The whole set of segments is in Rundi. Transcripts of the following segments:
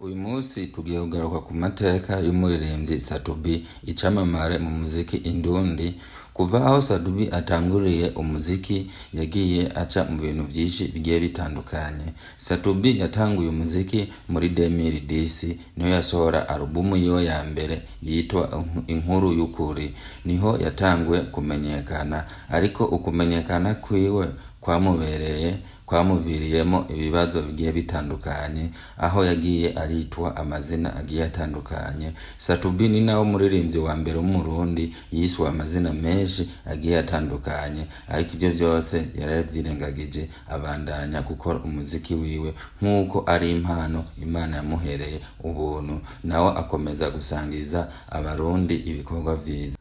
Uyu munsi tugiye kugaruka ku mateka y'umuririmbyi Satubi, icamamare mu muziki indundi. Kuva aho Satubi atanguriye umuziki yagiye aca mu bintu byinshi bigiye bitandukanye. Satubi yatanguye umuziki muri 2010, niho yasohora alubumu yiwe ya mbere yitwa Inkuru y'ukuri. Niho yatanguye kumenyekana, ariko ukumenyekana kwiwe kwamuviriyemo ibibazo bigiye bitandukanye, aho yagiye aritwa amazina agiye atandukanye. Satubi ni nawe muririmbyi wa mbere w'umurundi yiswe amazina menshi agiye atandukanye, ariko ibyo byose yaravyirengagije abandanya gukora umuziki wiwe nk'uko ari impano Imana yamuhereye ubuntu, nawe akomeza gusangiza abarundi ibikorwa vyiza.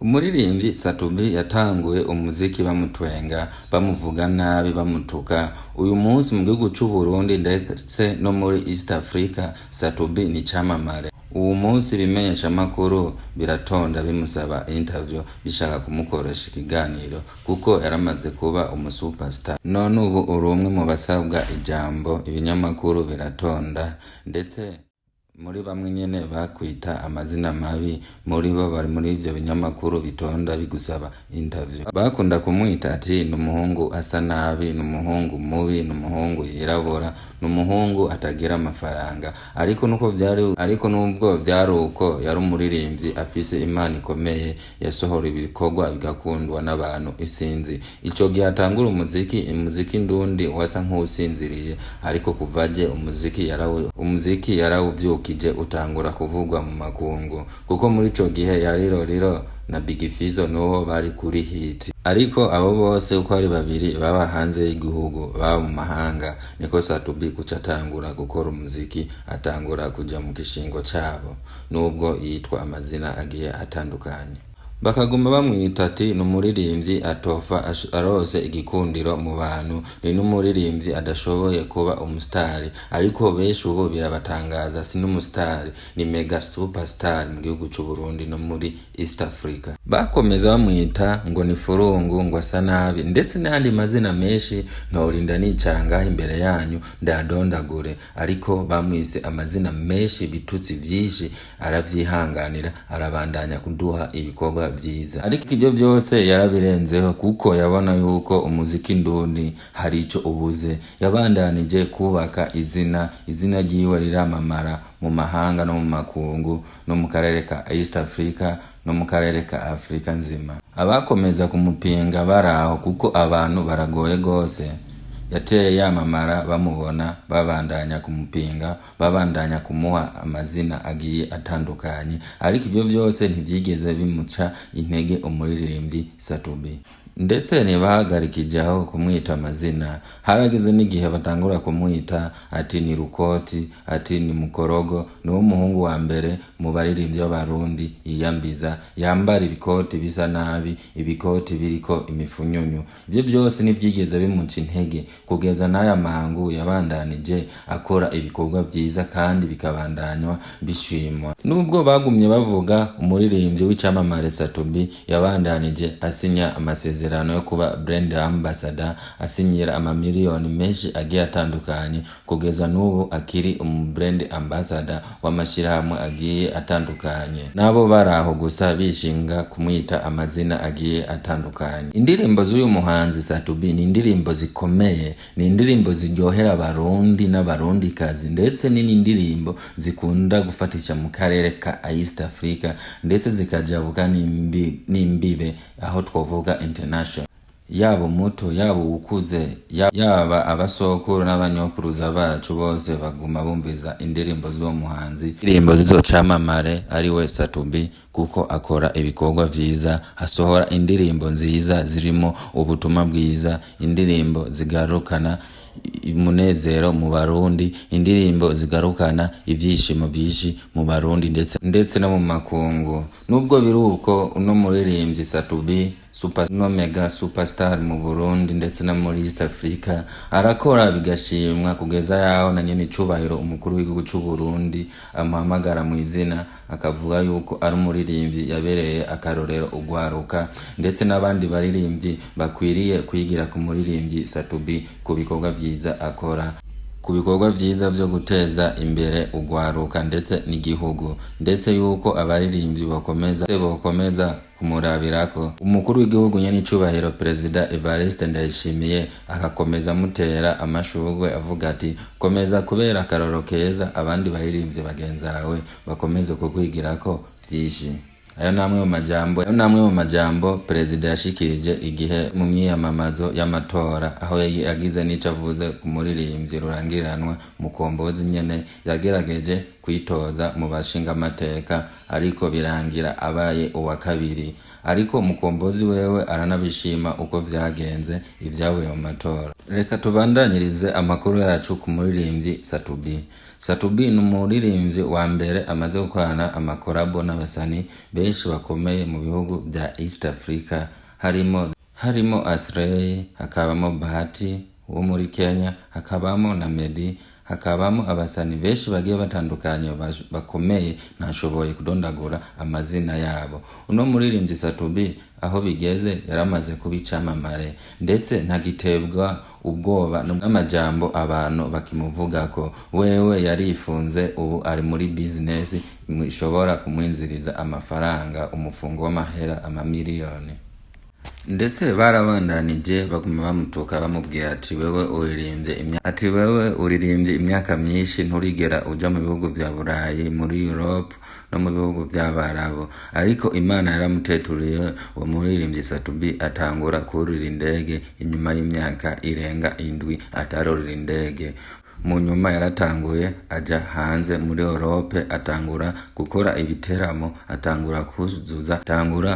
Umuririmbyi Satubi yatanguye umuziki bamutwenga, bamuvuga nabi, bamutuka. Uyu munsi mu gihugu c'u Burundi ndetse no muri East Africa, Satubi ni camamare. Uwo munsi bimenyesha makuru biratonda bimusaba interview, bishaka kumukoresha ikiganiro kuko yaramaze kuba umusuperstar. None ubu uri umwe mu basabwa ijambo, ibinyamakuru biratonda, ndetse muri bamwe nyene bakwita amazina mabi, muri bo bari muri ivyo binyamakuru bitonda bigusaba interview. Bakunda kumwita ati ni umuhungu asa nabi, ni umuhungu mubi, ni umuhungu yirabura, ni umuhungu atagira amafaranga. Ariko nubwo vyari uko, yari umuririmbyi afise imana ikomeye, yasohora ibikorwa bigakundwa n'abantu isinzi. Ico gihe atangura umuziki ndundi wasa nk'usinziriye, ariko kuvaje umuziki yarawuvyukije utangura kuvugwa mu makungu, kuko muri ico gihe yari Roriro na Big Fizzo nibo bari kuri hit. Ariko abo bose uko ari babiri baba hanze y'igihugu, baba mu mahanga, niko Satubi kuca atangura gukora umuziki, atangura kuja mu gishingo cabo, nubwo yitwa amazina agiye atandukanye. Bakaguma bamwita ati n'umuririmbyi atofa arose igikundiro mu bantu, ni n'umuririmbyi adashoboye kuba umusitari. Ariko benshi ubu birabatangaza, si n'umusitari, ni mega superstar mu gihugu c'u Burundi no muri East Africa. Bakomeza bamwita ngo ni furungu, ngo asa nabi, ndetse n'andi mazina menshi ntorinda nicara ngaho imbere yanyu ndadondagure. Ariko bamwise amazina menshi, bitutsi vyinshi, aravyihanganira, arabandanya kuduha ibikorwa vyiza. Ariko ibyo byose yarabirenzeho, kuko yabona yuko umuziki ndundi hari ico ubuze. Yabandanije kubaka izina ryiwe riramamara mu mahanga no mu makungu, no mu karere ka East Africa, no mu karere ka Afrika nzima. Abakomeza kumupinga baraho, kuko abantu baragoye gose. Yateye yamamara, bamubona, babandanya kumupinga, babandanya kumuha amazina agiye atandukanye. Ariko ibyo byose ntivyigeze bimuca intege umuririmbyi Satubi. Ndetse ntibahagarikije aho kumwita amazina. Harageze n'igihe batangura kumwita ati ni Rukoti, ati ni Mukorogo. Niwo muhungu wa mbere mu baririmbyi b'abarundi yiyambiza, yambara ibikoti bisa nabi, ibikoti biriko imifunyunyu. Ibyo byose ntivyigeze bimuca intege, kugeza n'aya mangu yabandanije akora ibikorwa vyiza kandi bikabandanywa bishimwa. Nubwo bagumye bavuga, umuririmbyi w'icamamare Satubi yabandanije asinya amasezerano yo kuba brand ambassador, asinyira amamiliyoni menshi agiye atandukanye, kugeza n'ubu akiri brand ambassador w'amashirahamwe agiye atandukanye. Nabo baraho gusa bishinga kumwita amazina agiye atandukanye. Indirimbo z'uyu muhanzi Satubi ni indirimbo zikomeye, ni indirimbo ziryohera abarundi n'abarundikazi, ndetse ni indirimbo zikunda gufatisha mu karere ka East Africa, ndetse zikajabuka n'imbibe aho twovuga international. Yaba muto, yaba ukuze, yaba abasokuru n'abanyokuruza bacu, bose baguma bumviza indirimbo z'uwo muhanzi, indirimbo zizocamamare ari we Satubi, kuko akora ibikorwa vyiza, asohora indirimbo nziza zirimo ubutumwa bwiza, indirimbo zigarukana umunezero mu Barundi, indirimbo zigarukana ivyishimo byinshi mu Barundi ndetse no mu makungu. Nubwo biruko, uno muririmbyi Satubi mega superstar mu Burundi ndetse no muri East Africa, arakora bigashimwa, kugeza yaho na nyene icubahiro umukuru w'igihugu c'u Burundi amuhamagara mu izina, akavuga yuko ari umuririmbyi yabereye akarorero ugwaruka, ndetse n'abandi baririmbyi bakwiriye kwigira ku muririmbyi Satubi ku bikorwa vyiza akora. ku bikorwa vyiza vyo guteza imbere ugwaruka ndetse n'igihugu, ndetse yuko abaririmbyi bokomeza kumurabirako. Umukuru w'igihugu nyene icubahiro Perezida Evariste Ndayishimiye akakomeza amutera amashurwe avuga ati komeza kubera akaroro keza abandi baririmbyi bagenzawe bakomeze kukwigirako vyinshi. Ayo namwe mu majambo Perezida yashikirije igihe mu myiyamamazo y'amatora, aho yagize n'ico avuze ku muririmbyi rurangiranwa Mukombozi nyene yagerageje kwitoza mu bashinga amateka ariko birangira abaye uwa kabiri, ariko Mukombozi wewe aranabishima uko vyagenze ivyavuye mu matora. Reka tubandanyirize amakuru yacu ku muririmbyi Satubi. Satubi ni umuririmbyi wa mbere amaze gukorana amakorabo n'abasani benshi bakomeye mu bihugu bya East Africa, harimo Aslay, hakabamo Bahati wo muri Kenya, hakabamo na Meddy, hakabamo abasani benshi bagiye batandukanye bakomeye ntashoboye kudondagura amazina yabo. Uno muririmbyi Satubi aho bigeze yaramaze kubicamamare, ndetse ntagitebwa ubwoba n'amajambo abantu bakimuvugako. Wewe yarifunze, ubu ari muri business ishobora kumwinziriza amafaranga, umufungo w'amahera amamiliyoni. Ndetse barabandanije baguma bamutuka bamubwira ati wewe uririmbye imyaka myinshi nturigera uja mu bihugu vya Burayi, muri Europe no mu bihugu vy'Abarabu, ariko Imana yaramuteturiye uwo muririmbyi Satubi atangura kurira indege inyuma y'imyaka irenga 7 atarorira indege. Mu nyuma yaratanguye aja hanze muri Europe, atangura gukora ibiteramo, atangura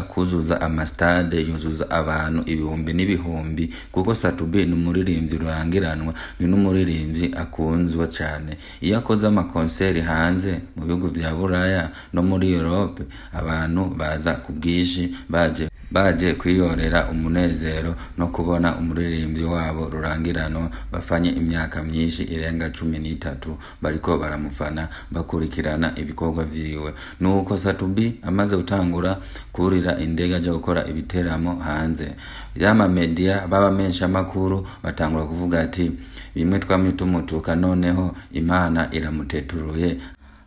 kuzuza amastade, yuzuza abantu ibihumbi n'ibihumbi, kuko Satubi ni umuririmbyi rurangiranwa, ni n'umuririmbyi akunzwe cyane. Iyo akoze amakonseri hanze mu bihugu vya Buraya no muri Europe, abantu baza kubwishi baje kwiyorera umunezero no kubona umuririmbyi wabo rurangiranwa bafanye imyaka myinshi irenga 13 bariko baramufana bakurikirana ibikorwa vyiwe. Nuko Satubi amaze gutangura kurira indege aje gukora ibiteramo hanze, yama media babamesha makuru batangura kuvuga ati bimwe twamutumutuka, noneho Imana iramuteturuye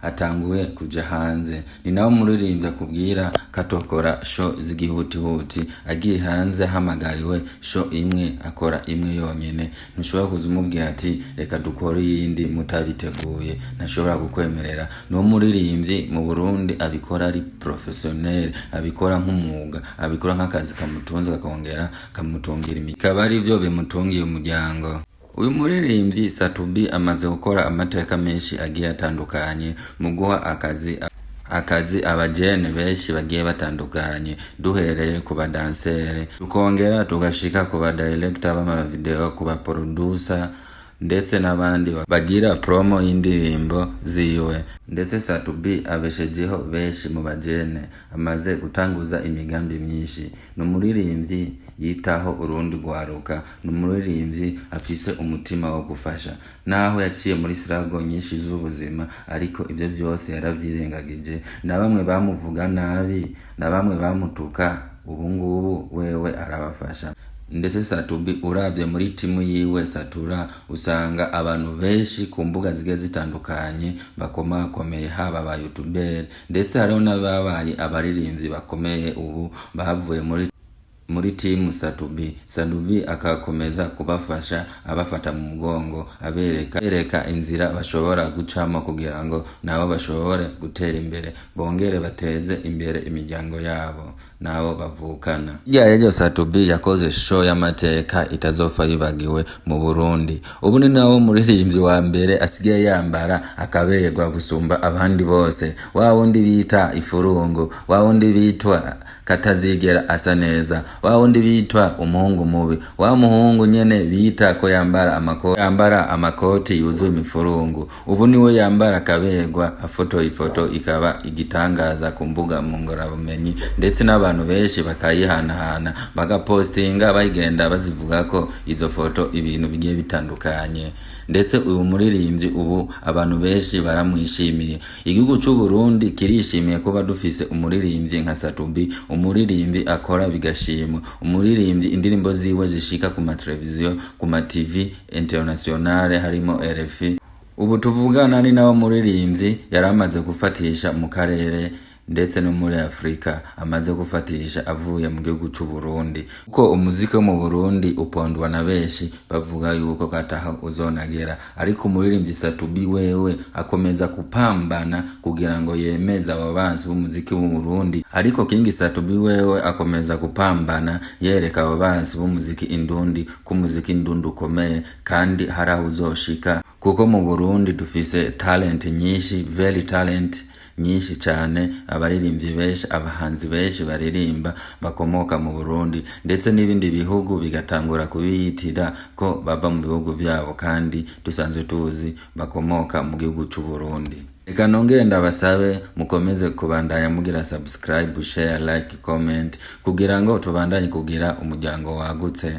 atanguye kuja hanze. Ni nawo muririmbyi akubwira katokora show zigihutihuti, agiye hanze hamagariwe show imwe akora imwe yonyene. Ntushobora kuzumubwira ati reka dukore yindi mutabiteguye, ntashobora kukwemerera. No muririmbyi mu Burundi abikora ari professionnel, abikora nk'umwuga, abikora nk'akazi kamutunze kakongera kamutungira imikaba, ari byo bimutungiye umuryango. Uyu muririmbyi Satubi amaze gukora amateka menshi agiye atandukanye mu guha akazi abajene benshi bagiye batandukanye, duhereye ku badansere tukongera tugashika ku badirector b'ama video, ku producer ndetse n'abandi bagira promo y'indirimbo ziwe. Ndetse Satubi abeshejeho benshi mu bajene, amaze gutanguza imigambi myinshi. No muririmbyi yitaho urundi gwaruka, no muririmbyi afise umutima wo gufasha, naho yaciye muri sirago nyinshi z'ubuzima, ariko ibyo byose yaravyirengagije. Na bamwe bamuvuga nabi, na bamwe bamutuka, ubu ngubu wewe arabafasha. Ndetse Satubi uravye muri timu yiwe Satura usanga abantu benshi ku mbuga zigiye zitandukanye bakomakomeye, haba aba YouTuber ndetse hariho n'ababaye abaririmbyi bakomeye ubu bavuye muri timu Satubi. Satubi akakomeza kubafasha, abafata mu mugongo, abereka inzira bashobora gucamo kugira ngo nabo bashobore gutera imbere, bongere bateze imbere imiryango yabo nabo bavukana. Yaje Satubi yakoze show y'amateka itazofa yibagiwe mu Burundi. Ubu ni nawo muririmbyi wa mbere asigaye yambara akaberwa gusumba abandi bose, wa wundi bita ifurungu, wa wundi bitwa katazigera asa neza, wa wundi bitwa umuhungu mubi, wa muhungu nyene bita ko yambara amakoti yuzuye imifurungu. Ubu niwe yambara akaberwa, ifoto ikaba igitangaza ku mbuga ngororabumenyi, ndetse n'abantu benshi bakayihanahana bagapostinga bagenda bazivuga ko izo foto ibintu bigiye bitandukanye. Ndetse uyu muririmbyi ubu abantu benshi baramwishimiye. Igihugu cy'u Burundi kirishimiye kuba dufise umuririmbyi nka Satubi, umuririmbyi akora bigashimwa, umuririmbyi indirimbo ziwe zishika ku mateleviziyo, ku ma TV internationale harimo RFI Ubu tuvugana ni nawe muririmbyi yaramaze gufatisha mu karere ndetse no muri Afrika, amaze gufatisha avuye mu gihugu c'u Burundi. Uko umuziki wo mu Burundi upondwa na benshi bavuga yuko kataho uzonagera, ariko umuririmbyi Satubi wewe akomeza kupambana kugira ngo yemeza ababansi b'umuziki wo mu Burundi. Ariko King Satubi wewe akomeza kupambana yereka ababansi b'umuziki indundi ko umuziki indundi ukomeye kandi hari aho uzoshika, kuko mu Burundi dufise talent nyinshi, very talent nyinshi cyane, abaririmbyi benshi, abahanzi benshi baririmba bakomoka mu Burundi, ndetse n'ibindi bihugu bigatangura kubiyitira ko bava mu bihugu byabo kandi dusanzwe tuzi bakomoka mu gihugu c'u Burundi. Reka nongere ndabasabe mukomeze kubandanya mugira subscribe, share, like, comment kugira ngo tubandanye kugira umuryango wagutse.